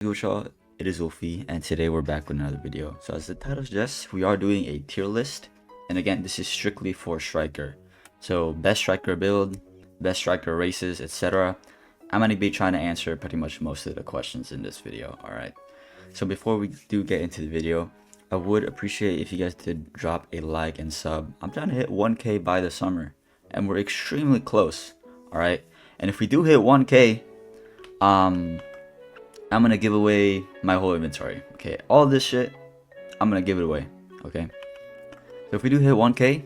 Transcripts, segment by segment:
What's y'all, it is Ulfi, and today we're back with another video. So as the title suggests, we are doing a tier list, and again, this is strictly for striker. So best striker build, best striker races, etc. I'm gonna be trying to answer pretty much most of the questions in this video. Alright, so before we do get into the video, I would appreciate if you guys did drop a like and sub. I'm trying to hit 1k by the summer, and we're extremely close. Alright, and if we do hit 1k, I'm gonna give away my whole inventory. Okay, all this shit, I'm gonna give it away. Okay, so if we do hit 1k,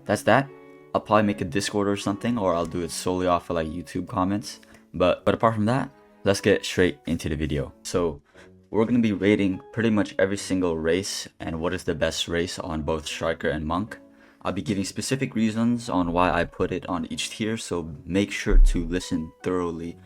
that's that. I'll probably make a Discord or something, or I'll do it solely off of like YouTube comments. But apart from that, let's get straight into the video. So we're gonna be rating pretty much every single race and what is the best race on both striker and monk. I'll be giving specific reasons on why I put it on each tier, so make sure to listen thoroughly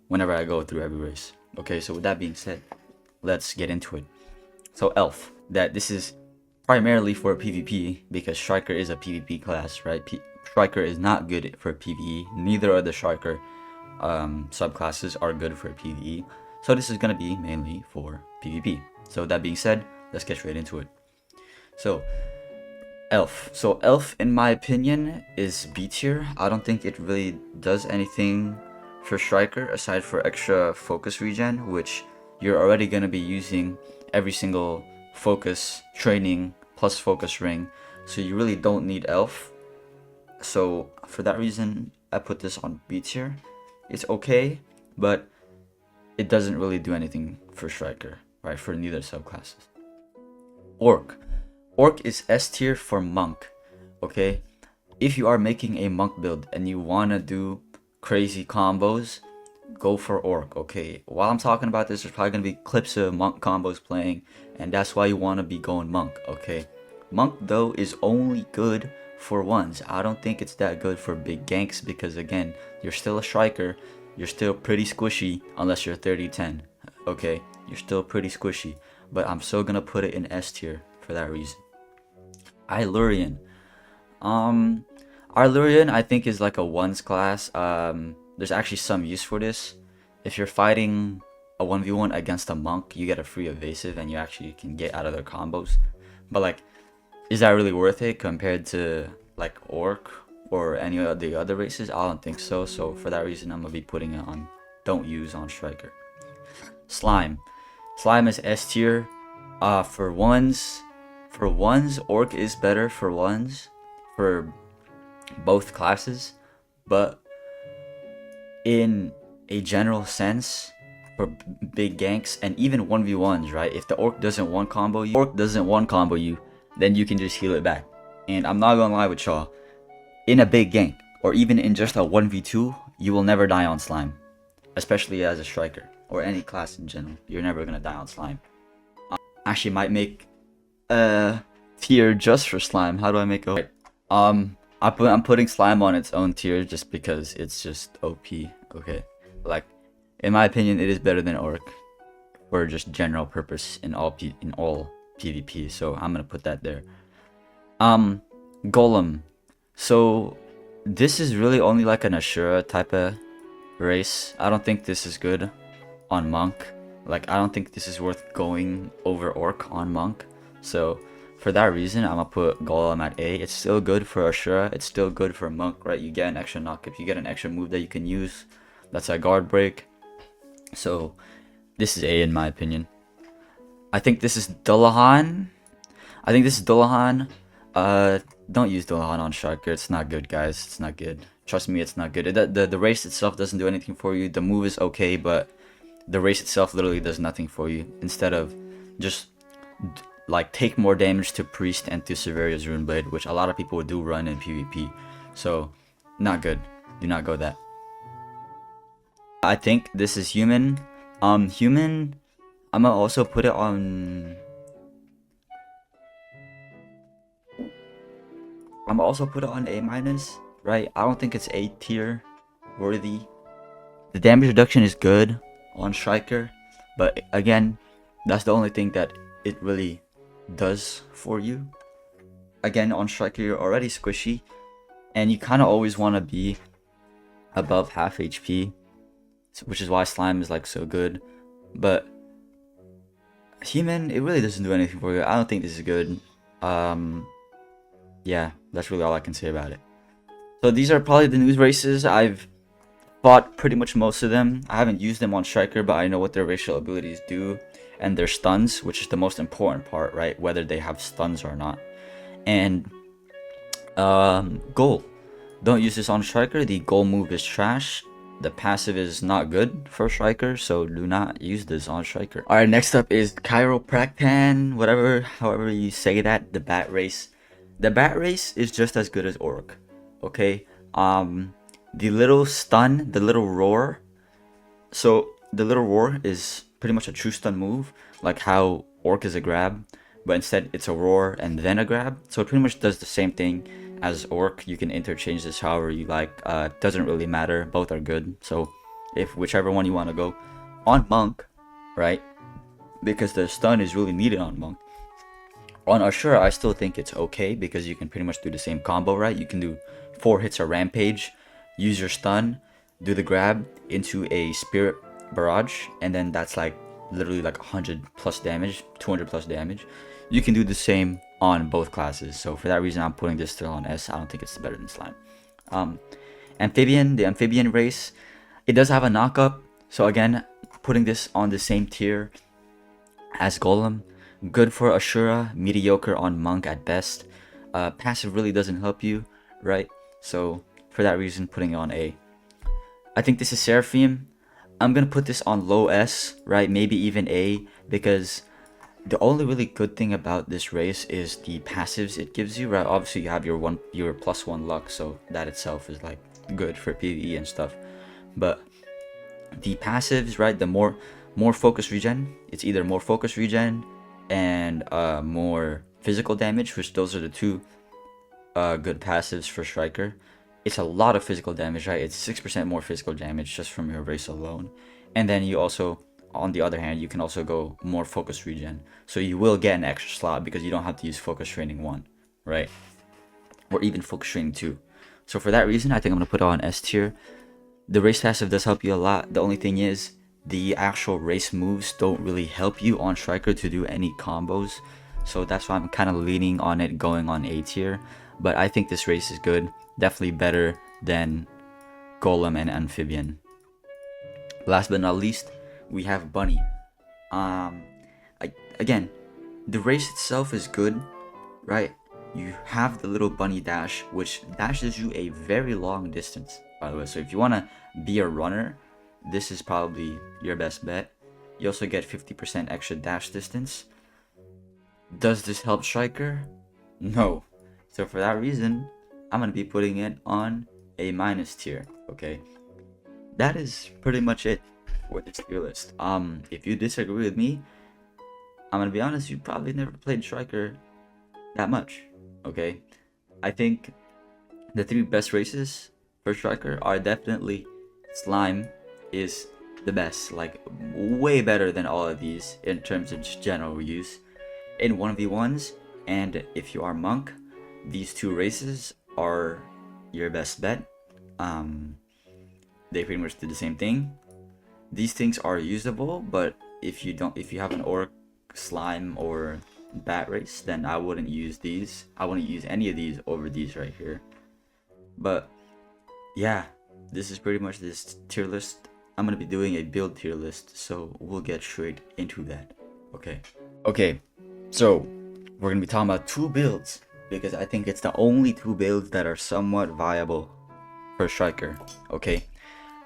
whenever I go through every race. Okay, so with that being said, let's get into it. So elf, that this is primarily for PvP because striker is a PvP class, right? Striker is not good for PvE. Neither of the striker subclasses are good for PvE. So this is gonna be mainly for PvP. So with that being said, let's get straight into it. So elf. So elf, in my opinion, is B tier. I don't think it really does anything for striker aside for extra focus regen, which you're already going to be using every single focus training plus focus ring, so you really don't need elf. So for that reason, I put this on B tier. It's okay, but it doesn't really do anything for striker, right? For neither subclasses. Orc is S tier for monk. Okay, if you are making a monk build and you want to do crazy combos, go for orc. Okay, while I'm talking about this, there's probably gonna be clips of monk combos playing, and that's why you want to be going monk. Okay, monk though is only good for ones. I don't think it's that good for big ganks because again, you're still a striker, you're still pretty squishy unless you're 30-10. Okay, you're still pretty squishy, but I'm still gonna put it in S tier for that reason. Ailurian, Ailurian, I think, is like a ones class. There's actually some use for this. If you're fighting a 1v1 against a monk, you get a free evasive and you actually can get out of their combos. But like, is that really worth it compared to like orc or any of the other races? I don't think so. So for that reason, I'm gonna be putting it on don't use on striker. Slime is S tier. For ones, orc is better for ones for both classes, but in a general sense, for big ganks and even 1v1s, right? If the orc doesn't one combo you, then you can just heal it back. And I'm not gonna lie with y'all, in a big gank or even in just a 1v2, you will never die on slime, especially as a striker or any class in general. You're never gonna die on slime. Actually might make a tier just for slime. How do I make a I'm putting slime on its own tier just because it's just OP. Okay, like in my opinion, it is better than orc for just general purpose in all PvP. So I'm gonna put that there. Golem. So this is really only like an Ashura type of race. I don't think this is good on monk. Like I don't think this is worth going over orc on monk. So for that reason, I'm gonna put Golem at A. It's still good for Ashura. It's still good for monk, right? You get an extra knock if you get an extra move that you can use. That's a guard break. So this is A in my opinion. I think this is Dullahan. Don't use Dullahan on striker. It's not good, guys. It's not good. Trust me, it's not good. The race itself doesn't do anything for you. The move is okay, but the race itself literally does nothing for you. Instead of just like take more damage to priest and to Severia's rune blade, which a lot of people do run in PvP. So not good. Do not go that. I think this is human. Human, I'm gonna also put it on A-, right? I don't think it's A tier worthy. The damage reduction is good on striker, but again, that's the only thing that it really does for you. Again, on striker, you're already squishy, and you kind of always want to be above half HP, which is why slime is like so good. But Human, it really doesn't do anything for you. I don't think this is good. Yeah, that's really all I can say about it. So these are probably the news races. I've fought pretty much most of them. I haven't used them on Striker, but I know what their racial abilities do and their stuns, which is the most important part, right? Whether they have stuns or not. And Ghoul. Don't use this on Striker. The Ghoul move is trash. The passive is not good for Striker, so do not use this on Striker. Alright, next up is Chiroptran, whatever, however you say that, the Bat Race. The Bat Race is just as good as Orc, okay? The little stun, the little roar. So, the little roar is pretty much a true stun move, like how Orc is a grab, but instead it's a roar and then a grab. So it pretty much does the same thing as Orc. You can interchange this however you like. Doesn't really matter. Both are good. So if whichever one you want to go on Monk, right? Because the stun is really needed on Monk. On Ashura, I still think it's okay because you can pretty much do the same combo, right? You can do 4 hits of Rampage, use your stun, do the grab into a Spirit Barrage, and then that's like literally like 100 plus damage, 200 plus damage. You can do the same on both classes, so for that reason I'm putting this still on S. I don't think it's better than Slime. Amphibian, the Amphibian race, it does have a knockup, so again, putting this on the same tier as Golem. Good for Ashura, mediocre on Monk at best. Passive really doesn't help you, right? So for that reason, putting it on A. I think this is Seraphim. I'm gonna put this on low S, right? Maybe even A, because the only really good thing about this race is the passives it gives you, right? Obviously you have your +1 luck, so that itself is like good for PvE and stuff. But the passives, right? The more focus regen, it's either more focus regen and more physical damage, which those are the two good passives for Striker. It's a lot of physical damage, right? It's 6% more physical damage just from your race alone. And then you also, on the other hand, you can also go more focus regen. So you will get an extra slot because you don't have to use focus training 1, right? Or even focus training 2. So for that reason, I think I'm going to put it on S tier. The race passive does help you a lot. The only thing is, the actual race moves don't really help you on Striker to do any combos. So that's why I'm kind of leaning on it going on A tier. But I think this race is good. Definitely better than Golem and Amphibian. Last but not least, we have Bunny. Again, the race itself is good, right? You have the little bunny dash, which dashes you a very long distance, by the way. So if you want to be a runner, this is probably your best bet. You also get 50% extra dash distance. Does this help Striker? No. So for that reason, I'm going to be putting it on A- tier, okay? That is pretty much it for this tier list. If you disagree with me, I'm going to be honest, you probably never played Striker that much, okay? I think the 3 best races for Striker are definitely Slime is the best, like way better than all of these in terms of just general use in 1v1s. And if you are Monk, these 2 races are your best bet. They pretty much do the same thing. These things are usable, but if you have an Orc, Slime, or Bat race, then I wouldn't use these. I wouldn't use any of these over these right here. But yeah, this is pretty much this tier list. I'm gonna be doing a build tier list, so we'll get straight into that. Okay, so we're gonna be talking about 2 builds because I think it's the only 2 builds that are somewhat viable for Striker. Okay,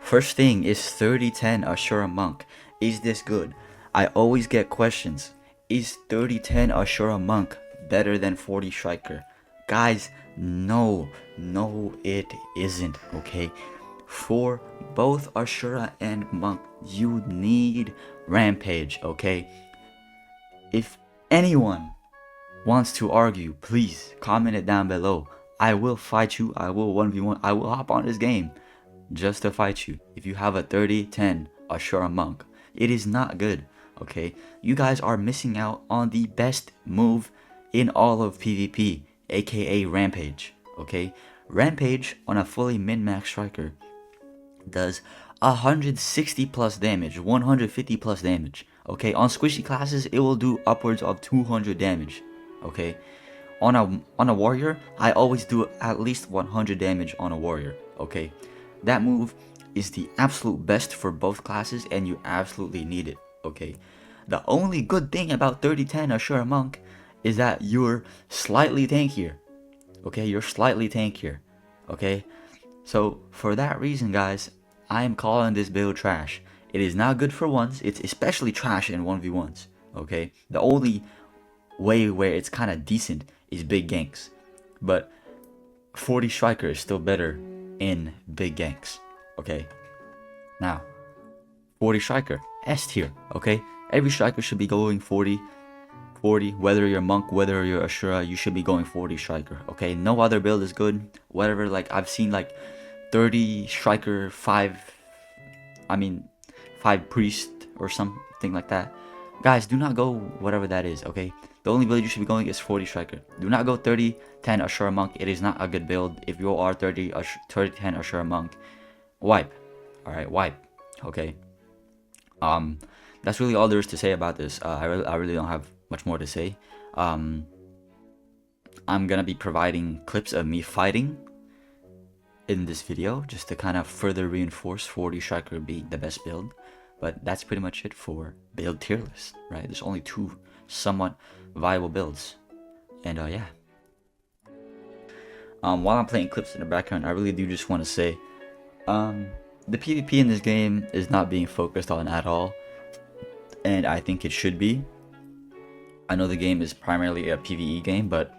first thing is 3010 Ashura Monk. Is this good? I always get questions. Is 3010 Ashura Monk better than 40 Striker? Guys, no, it isn't, okay? For both Ashura and Monk, you need Rampage, okay? If anyone wants to argue, please comment it down below. I will fight you. I will 1v1. I will hop on this game just to fight you. If you have a 3010 Ashura Monk, it is not good, okay? You guys are missing out on the best move in all of PvP, aka Rampage, okay? Rampage on a fully min-max Striker does 160 plus damage, 150 plus damage, Okay, on squishy classes, it will do upwards of 200 damage. Okay, on a warrior, I always do at least 100 damage on a warrior. Okay, that move is the absolute best for both classes, and you absolutely need it. Okay, the only good thing about 3010 Ashura Monk is that you're slightly tankier. Okay, you're slightly tankier. Okay, so for that reason, guys, I am calling this build trash. It is not good for ones. It's especially trash in 1v1s. Okay, the only way where it's kind of decent is big ganks, but 40 striker is still better in big ganks. Okay, now 40 striker S tier. Okay, every striker should be going 40, whether you're monk, whether you're Ashura, you should be going 40 striker. Okay, no other build is good. Whatever, like I've seen like 30 striker, 5 priest or something like that. Guys, do not go whatever that is. Okay, the only build you should be going is 40 striker. Do not go 30 10 Ashura monk. It is not a good build. If you are 30 10 Ashura monk, wipe. All right, wipe. Okay, that's really all there is to say about this. I really don't have much more to say. I'm gonna be providing clips of me fighting in this video just to kind of further reinforce 40 striker being the best build. But that's pretty much it for build tier list, right? There's only 2 somewhat viable builds, and yeah. While I'm playing clips in the background, I really do just want to say, the PvP in this game is not being focused on at all, and I think it should be. I know the game is primarily a PvE game, but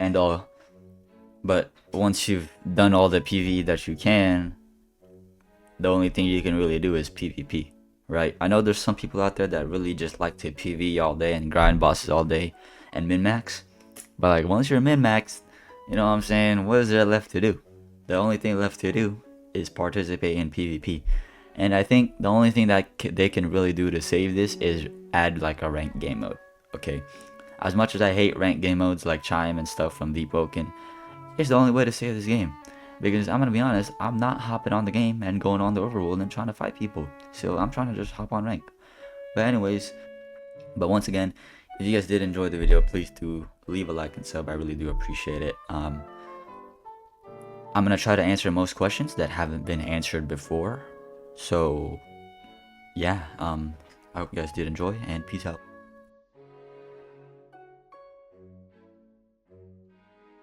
once you've done all the PvE that you can, the only thing you can really do is PvP, right? I know there's some people out there that really just like to PvE all day and grind bosses all day and min-max, but like once you're min-maxed, you know what I'm saying, what is there left to do? The only thing left to do is participate in PvP. And I think the only thing that they can really do to save this is add like a ranked game mode. Okay, as much as I hate ranked game modes like Chime and stuff from Deep Woken, it's the only way to save this game. Because I'm gonna be honest, I'm not hopping on the game and going on the overworld and trying to fight people. So I'm trying to just hop on rank. But once again, if you guys did enjoy the video, please do leave a like and sub. I really do appreciate it. I'm gonna try to answer most questions that haven't been answered before. So yeah, I hope you guys did enjoy, and peace out.